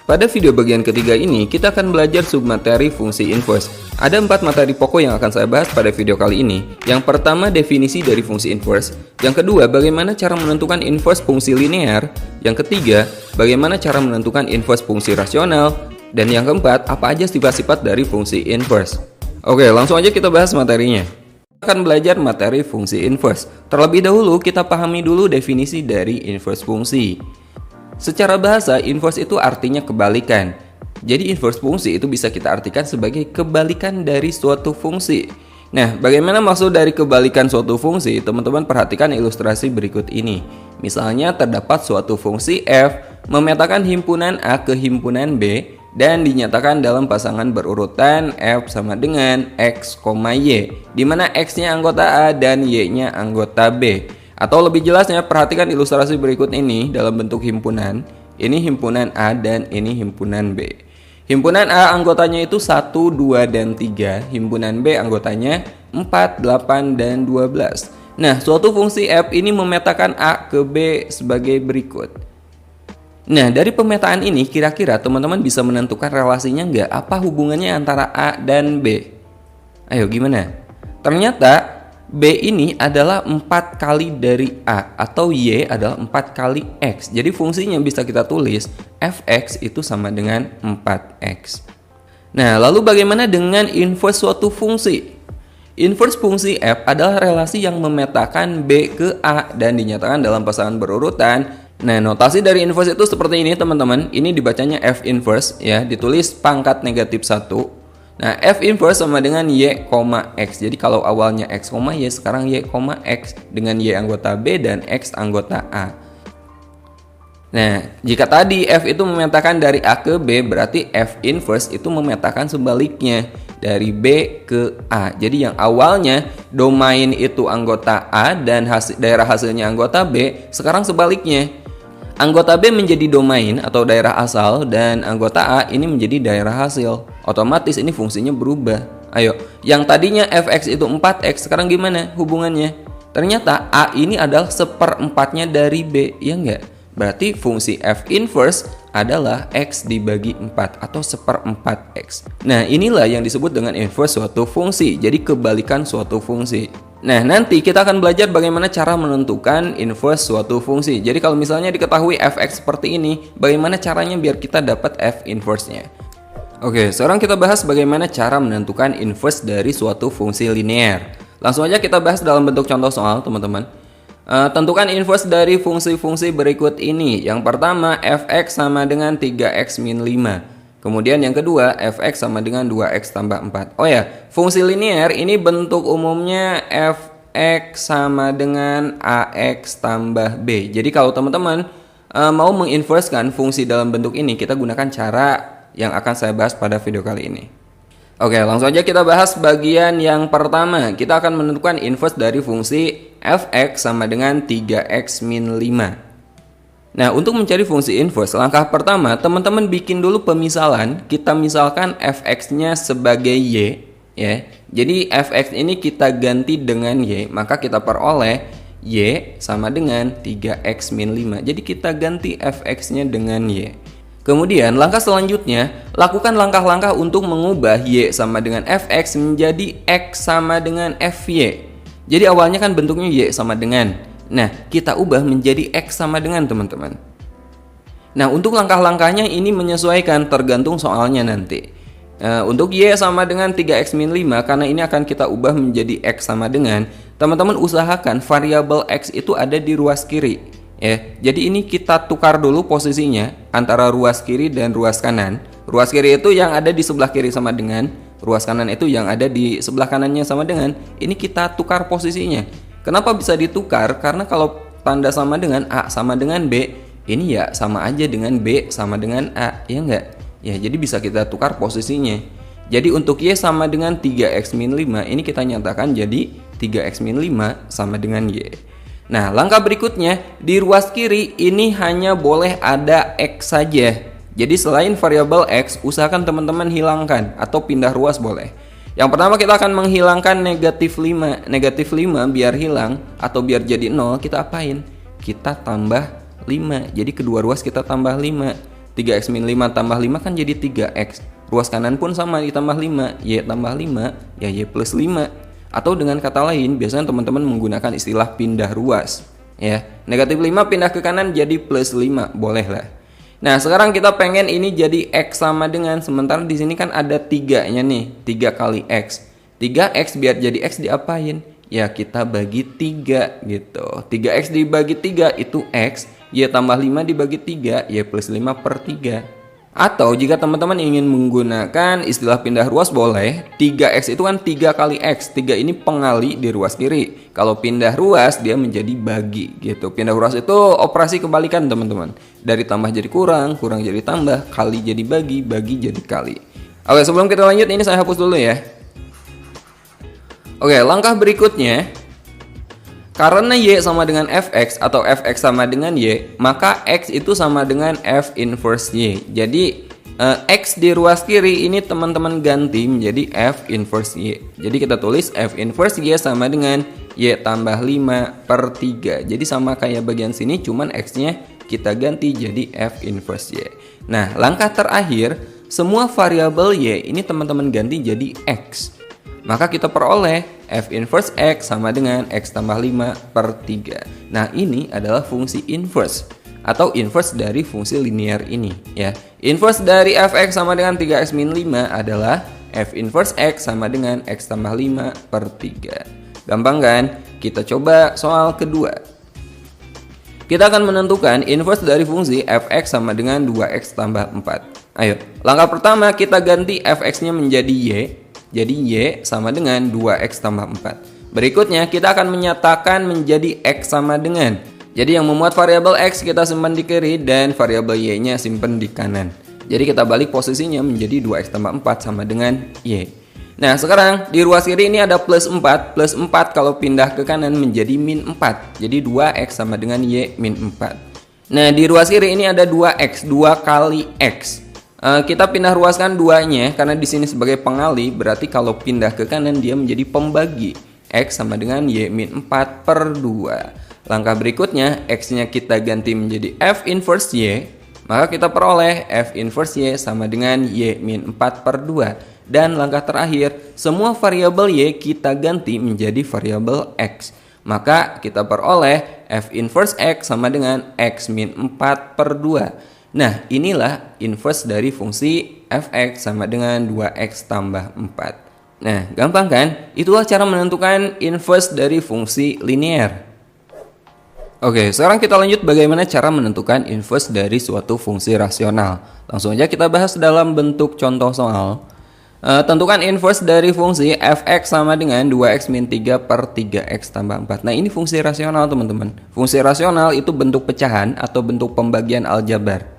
Pada video bagian ketiga ini, kita akan belajar submateri fungsi inverse. Ada 4 materi pokok yang akan saya bahas pada video kali ini. Yang pertama, definisi dari fungsi inverse. Yang kedua, bagaimana cara menentukan inverse fungsi linear. Yang ketiga, bagaimana cara menentukan inverse fungsi rasional. Dan yang keempat, apa aja sifat-sifat dari fungsi inverse. Oke, langsung aja kita bahas materinya. Kita akan belajar materi fungsi inverse. Terlebih dahulu, kita pahami dulu definisi dari inverse fungsi. Secara bahasa, inverse itu artinya kebalikan. Jadi inverse fungsi itu bisa kita artikan sebagai kebalikan dari suatu fungsi. Nah, bagaimana maksud dari kebalikan suatu fungsi? Teman-teman perhatikan ilustrasi berikut ini. Misalnya terdapat suatu fungsi f memetakan himpunan A ke himpunan B dan dinyatakan dalam pasangan berurutan f sama dengan x, y, di mana x-nya anggota A dan y-nya anggota B. Atau lebih jelasnya, perhatikan ilustrasi berikut ini dalam bentuk himpunan. Ini himpunan A dan ini himpunan B. Himpunan A anggotanya itu 1, 2, dan 3. Himpunan B anggotanya 4, 8, dan 12. Nah, suatu fungsi f ini memetakan A ke B sebagai berikut. Nah, dari pemetaan ini kira-kira teman-teman bisa menentukan relasinya nggak? Apa hubungannya antara A dan B? Ayo, gimana? Ternyata B ini adalah 4 kali dari A atau Y adalah 4 kali X. Jadi fungsinya bisa kita tulis Fx itu sama dengan 4X. Nah, lalu bagaimana dengan inverse suatu fungsi? Inverse fungsi F adalah relasi yang memetakan B ke A dan dinyatakan dalam pasangan berurutan. Nah, notasi dari inverse itu seperti ini teman-teman. Ini dibacanya F inverse ya, ditulis pangkat negatif 1. Nah, F inverse sama dengan Y, X. Jadi kalau awalnya X, Y, sekarang Y, X dengan Y anggota B dan X anggota A. Nah, jika tadi F itu memetakan dari A ke B, berarti F inverse itu memetakan sebaliknya dari B ke A. Jadi yang awalnya domain itu anggota A dan daerah hasilnya anggota B, sekarang sebaliknya. Anggota B menjadi domain atau daerah asal dan anggota A ini menjadi daerah hasil. Otomatis ini fungsinya berubah. Ayo, yang tadinya Fx itu 4x, sekarang gimana hubungannya? Ternyata A ini adalah seperempatnya dari B, ya enggak? Berarti fungsi F inverse adalah X dibagi 4 atau seperempat X. Nah, inilah yang disebut dengan inverse suatu fungsi, jadi kebalikan suatu fungsi. Nah, nanti kita akan belajar bagaimana cara menentukan inverse suatu fungsi. Jadi kalau misalnya diketahui Fx seperti ini, bagaimana caranya biar kita dapat F inverse-nya? Oke, sekarang kita bahas bagaimana cara menentukan inverse dari suatu fungsi linear. Langsung aja kita bahas dalam bentuk contoh soal, teman-teman. Tentukan inverse dari fungsi-fungsi berikut ini. Yang pertama, Fx sama dengan 3x min 5. Kemudian yang kedua, Fx sama dengan 2x tambah 4. Oh ya, fungsi linear ini bentuk umumnya Fx sama dengan Ax tambah B. Jadi kalau teman-teman mau menginversekan fungsi dalam bentuk ini, kita gunakan cara yang akan saya bahas pada video kali ini. Oke, langsung aja kita bahas bagian yang pertama. Kita akan menentukan inverse dari fungsi Fx sama dengan 3x min 5. Nah, untuk mencari fungsi inverse, langkah pertama, teman-teman bikin dulu pemisalan. Kita misalkan Fx-nya sebagai Y, ya. Jadi Fx ini kita ganti dengan Y, maka kita peroleh Y sama dengan 3x min 5. Jadi kita ganti Fx-nya dengan Y. Kemudian, langkah selanjutnya, lakukan langkah-langkah untuk mengubah Y sama dengan Fx menjadi X sama dengan Fy. Jadi awalnya kan bentuknya Y sama dengan. Nah, kita ubah menjadi X sama dengan, teman-teman. Nah, untuk langkah-langkahnya ini menyesuaikan tergantung soalnya nanti. Untuk Y sama dengan 3x min 5, karena ini akan kita ubah menjadi X sama dengan, teman-teman usahakan variabel X itu ada di ruas kiri. Ya, jadi ini kita tukar dulu posisinya antara ruas kiri dan ruas kanan. Ruas kiri itu yang ada di sebelah kiri sama dengan, ruas kanan itu yang ada di sebelah kanannya sama dengan. Ini kita tukar posisinya. Kenapa bisa ditukar? Karena kalau tanda sama dengan A sama dengan B, ini ya sama aja dengan B sama dengan A, ya enggak? Ya, jadi bisa kita tukar posisinya. Jadi untuk Y sama dengan 3x min 5, ini kita nyatakan jadi 3x min 5 sama dengan Y. Nah, langkah berikutnya, di ruas kiri ini hanya boleh ada X saja. Jadi selain variabel X, usahakan teman-teman hilangkan atau pindah ruas boleh. Yang pertama kita akan menghilangkan negatif 5. Negatif 5 biar hilang atau biar jadi 0, kita apain? Kita tambah 5. Jadi kedua ruas kita tambah 5. 3x min 5 tambah 5 kan jadi 3x. Ruas kanan pun sama, ditambah 5, y tambah 5, ya y plus 5. Atau dengan kata lain, biasanya teman-teman menggunakan istilah pindah ruas. Ya, negatif 5 pindah ke kanan jadi plus 5, boleh lah. Nah, sekarang kita pengen ini jadi x sama dengan, sementara di sini kan ada 3-nya nih, 3 kali x. 3x biar jadi x diapain? Ya kita bagi 3 gitu. 3x dibagi 3 itu x, y tambah 5 dibagi 3, y plus 5 per 3. Atau jika teman-teman ingin menggunakan istilah pindah ruas boleh. 3x itu kan 3 kali x. 3 ini pengali di ruas kiri. Kalau pindah ruas dia menjadi bagi gitu. Pindah ruas itu operasi kebalikan teman-teman. Dari tambah jadi kurang, kurang jadi tambah, kali jadi bagi, bagi jadi kali. Oke, sebelum kita lanjut ini saya hapus dulu ya. Oke, langkah berikutnya, karena y sama dengan fx atau fx sama dengan y, maka x itu sama dengan f inverse y. Jadi x di ruas kiri ini teman-teman ganti menjadi f inverse y. Jadi kita tulis f inverse y sama dengan y tambah 5 per 3. Jadi sama kayak bagian sini, cuman x-nya kita ganti jadi f inverse y. Nah, langkah terakhir, semua variabel y ini teman-teman ganti jadi x. Maka kita peroleh f inverse x sama dengan x tambah 5 per 3. Nah, ini adalah fungsi inverse atau inverse dari fungsi linear ini ya. Inverse dari fx sama dengan 3x min 5 adalah f inverse x sama dengan x tambah 5 per 3. Gampang kan? Kita coba soal kedua. Kita akan menentukan inverse dari fungsi fx sama dengan 2x tambah 4. Ayo, langkah pertama kita ganti fx-nya menjadi y. Jadi y sama dengan 2x tambah 4. Berikutnya kita akan menyatakan menjadi x sama dengan. Jadi yang memuat variabel x kita simpan di kiri dan variabel y-nya simpan di kanan. Jadi kita balik posisinya menjadi 2x tambah 4 sama dengan y. Nah, sekarang di ruas kiri ini ada plus 4. Plus 4 kalau pindah ke kanan menjadi min 4. Jadi 2x sama dengan y min 4. Nah, di ruas kiri ini ada 2x, 2 kali x. Kita pindah ruaskan 2-nya karena di sini sebagai pengali, berarti kalau pindah ke kanan dia menjadi pembagi. X sama dengan y min 4 per 2. Langkah berikutnya, x-nya kita ganti menjadi f inverse y. Maka kita peroleh f inverse y sama dengan y min 4 per 2. Dan langkah terakhir, semua variabel y kita ganti menjadi variabel x. Maka kita peroleh f inverse x sama dengan x min 4 per 2. Nah, inilah inverse dari fungsi fx sama dengan 2x tambah 4. Nah, gampang kan? Itulah cara menentukan inverse dari fungsi linear. Oke, sekarang kita lanjut bagaimana cara menentukan inverse dari suatu fungsi rasional. Langsung aja kita bahas dalam bentuk contoh soal. Tentukan inverse dari fungsi fx sama dengan 2x min 3 per 3x tambah 4. Nah, ini fungsi rasional teman-teman. Fungsi rasional itu bentuk pecahan atau bentuk pembagian aljabar.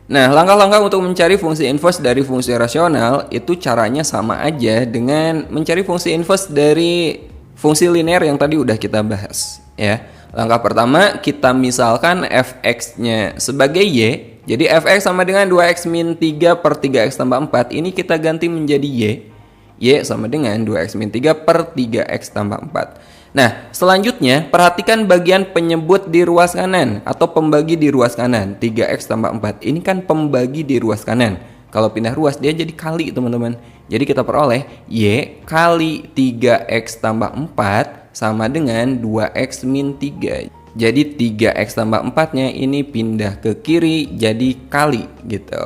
Nah, langkah-langkah untuk mencari fungsi inverse dari fungsi rasional itu caranya sama aja dengan mencari fungsi inverse dari fungsi linear yang tadi udah kita bahas ya. Langkah pertama, kita misalkan fx-nya sebagai y. Jadi fx sama dengan 2x min 3 per 3x tambah 4. Ini kita ganti menjadi y. Y sama dengan 2x min 3 per 3x tambah 4. Nah, selanjutnya perhatikan bagian penyebut di ruas kanan atau pembagi di ruas kanan. 3x tambah 4 ini kan pembagi di ruas kanan. Kalau pindah ruas dia jadi kali teman-teman. Jadi kita peroleh y kali 3x tambah 4 sama dengan 2x min 3. Jadi 3x tambah 4-nya ini pindah ke kiri jadi kali gitu.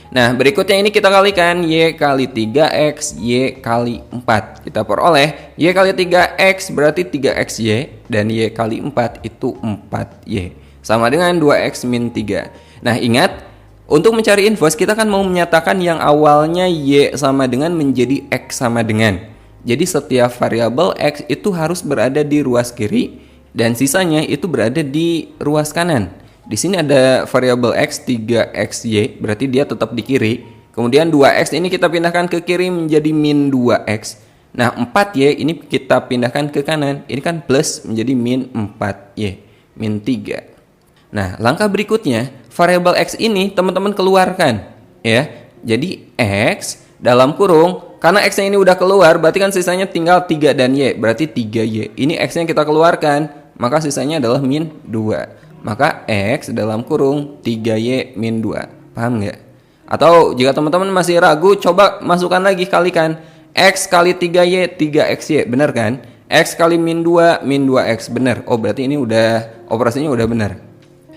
Nah, berikutnya ini kita kalikan y kali 3x, y kali 4. Kita peroleh y kali 3x berarti 3xy dan y kali 4 itu 4y. Sama dengan 2x min 3. Nah, ingat, untuk mencari inverse kita kan mau menyatakan yang awalnya y sama dengan menjadi x sama dengan. Jadi setiap variabel x itu harus berada di ruas kiri dan sisanya itu berada di ruas kanan. Di sini ada variabel x 3xy, berarti dia tetap di kiri. Kemudian 2x ini kita pindahkan ke kiri menjadi min 2x. Nah, 4y ini kita pindahkan ke kanan. Ini kan plus menjadi min 4y, min 3. Nah, langkah berikutnya, variabel x ini teman-teman keluarkan ya. Jadi x dalam kurung, karena x-nya ini udah keluar, berarti kan sisanya tinggal 3 dan y, berarti 3y. Ini x-nya kita keluarkan, maka sisanya adalah min 2. Maka x dalam kurung 3y min 2 Paham nggak? Atau jika teman-teman masih ragu, coba masukkan lagi, kalikan. X kali 3Y, 3XY, benar kan? X kali min 2, min 2X, benar. Oh, berarti ini udah, operasinya udah benar.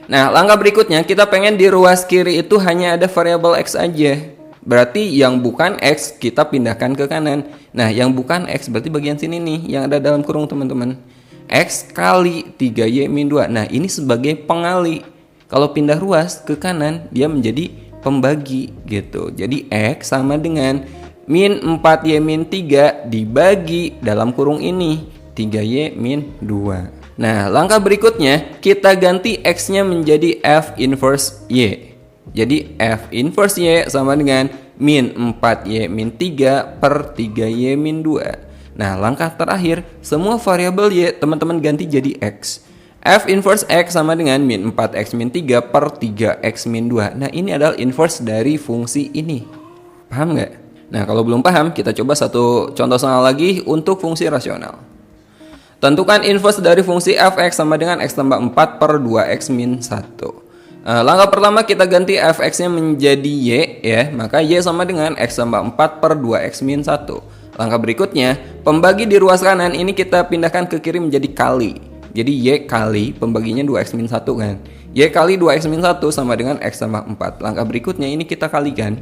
Nah, langkah berikutnya, kita pengen di ruas kiri itu hanya ada variabel X aja. Berarti yang bukan X, kita pindahkan ke kanan. Nah, yang bukan X, berarti bagian sini nih, yang ada dalam kurung teman-teman. X kali 3Y min 2. Nah, ini sebagai pengali. Kalau pindah ruas ke kanan, dia menjadi pembagi gitu. Jadi X sama dengan min 4Y min 3 dibagi dalam kurung ini 3Y min 2. Nah, langkah berikutnya kita ganti X-nya menjadi F inverse Y. Jadi F inverse Y sama dengan min 4Y min 3 per 3Y min 2. Nah, langkah terakhir, semua variabel Y teman-teman ganti jadi X. F inverse X sama dengan min 4X min 3 per 3X min 2. Nah, ini adalah inverse dari fungsi ini. Paham nggak? Nah, kalau belum paham, kita coba satu contoh soal lagi untuk fungsi rasional. Tentukan inverse dari fungsi fx sama dengan x tambah 4 per 2x min 1. Langkah pertama kita ganti fx-nya menjadi y ya, maka y sama dengan x tambah 4 per 2x min 1. Langkah berikutnya, pembagi di ruas kanan ini kita pindahkan ke kiri menjadi kali. Jadi y kali, pembaginya 2x min 1 kan. Y kali 2x min 1 sama dengan x tambah 4. Langkah berikutnya ini kita kalikan.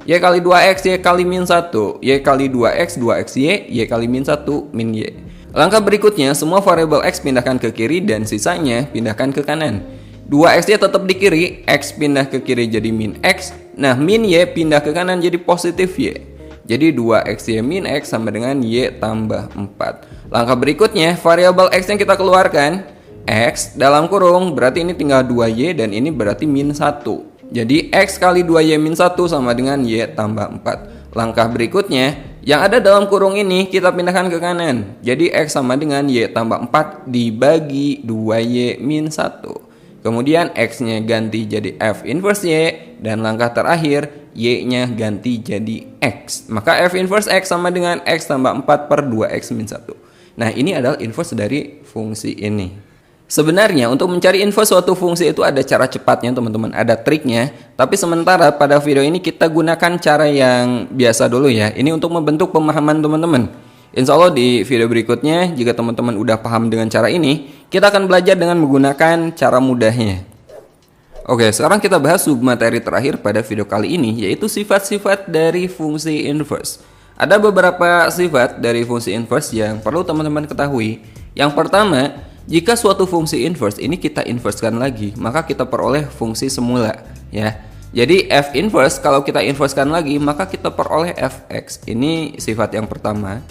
Y kali 2x, y kali min 1. Y kali 2x, 2xy, y kali min 1, min y. Langkah berikutnya, semua variabel x pindahkan ke kiri dan sisanya pindahkan ke kanan. 2x-nya tetap di kiri, x pindah ke kiri jadi min x. Nah, min y pindah ke kanan jadi positif y. Jadi 2xy min x sama dengan y tambah 4. Langkah berikutnya, variabel x yang kita keluarkan, x dalam kurung, berarti ini tinggal 2y dan ini berarti min 1. Jadi x kali 2y min 1 sama dengan y tambah 4. Langkah berikutnya, yang ada dalam kurung ini kita pindahkan ke kanan. Jadi x sama dengan y tambah 4 dibagi 2y min 1. Kemudian x-nya ganti jadi f inverse y. Dan langkah terakhir, y-nya ganti jadi x. Maka f inverse x sama dengan x tambah 4 per 2x min 1. Nah, ini adalah inverse dari fungsi ini. Sebenarnya untuk mencari inverse suatu fungsi itu ada cara cepatnya teman-teman, ada triknya. Tapi sementara pada video ini kita gunakan cara yang biasa dulu ya. Ini untuk membentuk pemahaman teman-teman. Insya Allah di video berikutnya, jika teman-teman udah paham dengan cara ini, kita akan belajar dengan menggunakan cara mudahnya. Oke, sekarang kita bahas submateri terakhir pada video kali ini, yaitu sifat-sifat dari fungsi inverse. Ada beberapa sifat dari fungsi inverse yang perlu teman-teman ketahui. Yang pertama, jika suatu fungsi inverse ini kita inversekan lagi, maka kita peroleh fungsi semula ya. Jadi f inverse kalau kita inversekan lagi, maka kita peroleh fx. Ini sifat yang pertama.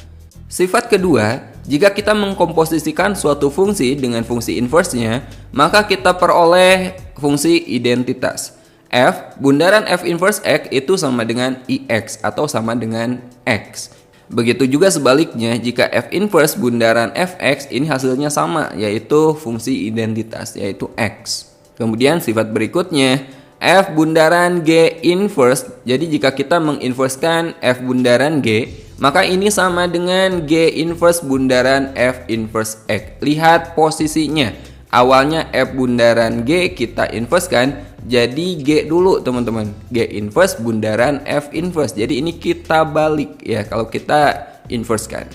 Sifat kedua, jika kita mengkomposisikan suatu fungsi dengan fungsi inverse-nya, maka kita peroleh fungsi identitas. F bundaran f inverse x itu sama dengan ix atau sama dengan x. Begitu juga sebaliknya, jika f inverse bundaran fx ini hasilnya sama, yaitu fungsi identitas, yaitu x. Kemudian sifat berikutnya, f bundaran g inverse. Jadi jika kita menginverskan f bundaran g, maka ini sama dengan g inverse bundaran f inverse x. Lihat posisinya. Awalnya f bundaran g kita inverskan, jadi G dulu teman-teman, G inverse bundaran F inverse. Jadi ini kita balik ya kalau kita inversekan.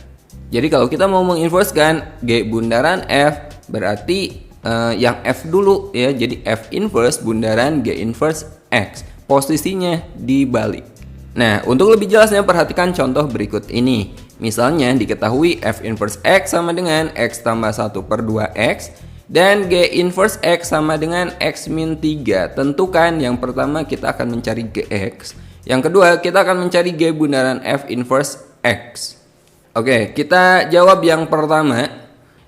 Jadi kalau kita mau menginversekan G bundaran F, berarti yang F dulu ya. Jadi F inverse bundaran G inverse X. Posisinya dibalik. Nah, untuk lebih jelasnya perhatikan contoh berikut ini. Misalnya diketahui F inverse X sama dengan X tambah 1 per 2X. Dan G inverse X sama dengan X min 3. Tentukan yang pertama kita akan mencari Gx. Yang kedua kita akan mencari G bundaran F inverse X. Oke, kita jawab yang pertama.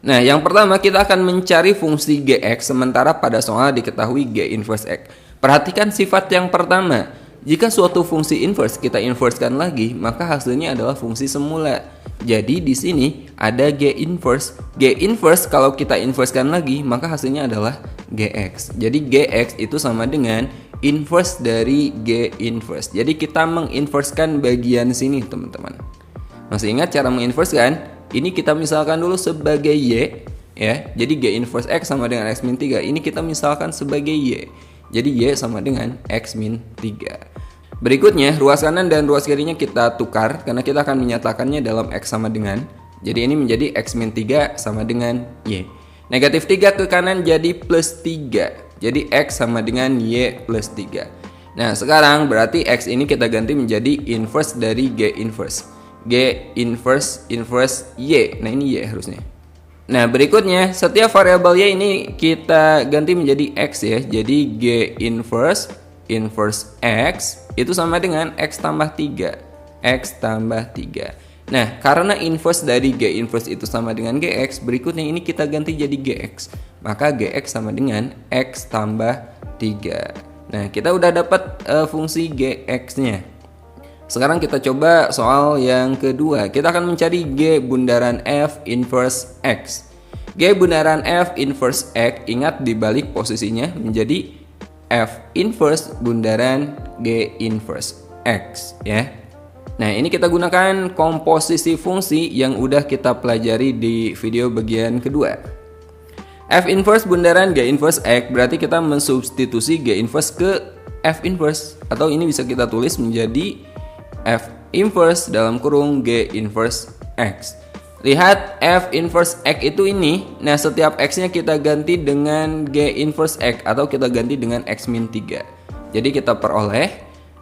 Nah, yang pertama kita akan mencari fungsi Gx sementara pada soal diketahui G inverse X. Perhatikan sifat yang pertama. Jika suatu fungsi inverse kita inversekan lagi, maka hasilnya adalah fungsi semula. Jadi di sini ada G inverse. G inverse kalau kita inversekan lagi, maka hasilnya adalah Gx. Jadi Gx itu sama dengan inverse dari G inverse. Jadi kita menginversekan bagian sini, teman-teman. Masih ingat cara menginversekan? Ini kita misalkan dulu sebagai Y ya. Jadi G inverse X sama dengan X min 3. Ini kita misalkan sebagai Y. Jadi Y sama dengan X min 3. Berikutnya, ruas kanan dan ruas kirinya kita tukar karena kita akan menyatakannya dalam X sama dengan. Jadi ini menjadi X min 3 sama dengan Y. Negatif 3 ke kanan jadi plus 3. Jadi X sama dengan Y plus 3. Nah, sekarang berarti X ini kita ganti menjadi inverse dari G inverse. G inverse Y. Nah, ini Y harusnya. Nah, berikutnya setiap variabel Y ini kita ganti menjadi X ya. Jadi G inverse X itu sama dengan X tambah 3. X tambah 3. Nah, karena inverse dari G inverse itu sama dengan GX, berikutnya ini kita ganti jadi GX. Maka GX sama dengan X tambah 3. Nah, kita udah dapat fungsi GX-nya. Sekarang kita coba soal yang kedua. Kita akan mencari G bundaran F inverse X. G bundaran F inverse X, ingat dibalik posisinya menjadi F inverse bundaran G inverse X ya. Nah, ini kita gunakan komposisi fungsi yang udah kita pelajari di video bagian kedua. F inverse bundaran G inverse X berarti kita mensubstitusi G inverse ke F inverse, atau ini bisa kita tulis menjadi F inverse dalam kurung G inverse X. Lihat F inverse X itu ini. Nah, setiap X-nya kita ganti dengan G inverse X atau kita ganti dengan X min 3. Jadi kita peroleh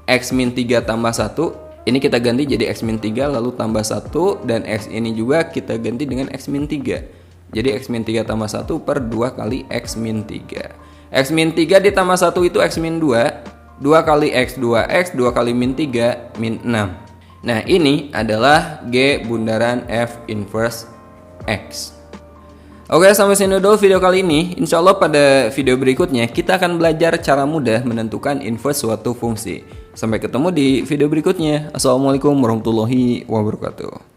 X min 3 tambah 1. Ini kita ganti jadi X min 3 lalu tambah 1. Dan X ini juga kita ganti dengan X min 3. Jadi X min 3 tambah 1 per 2 kali X min 3. X min 3 ditambah 1 itu X min 2. 2 kali X 2X, 2 kali min 3, min 6. Nah, ini adalah G bundaran F inverse X. Oke, sampai sini dulu video kali ini. Insya Allah pada video berikutnya kita akan belajar cara mudah menentukan inverse suatu fungsi. Sampai ketemu di video berikutnya. Assalamualaikum warahmatullahi wabarakatuh.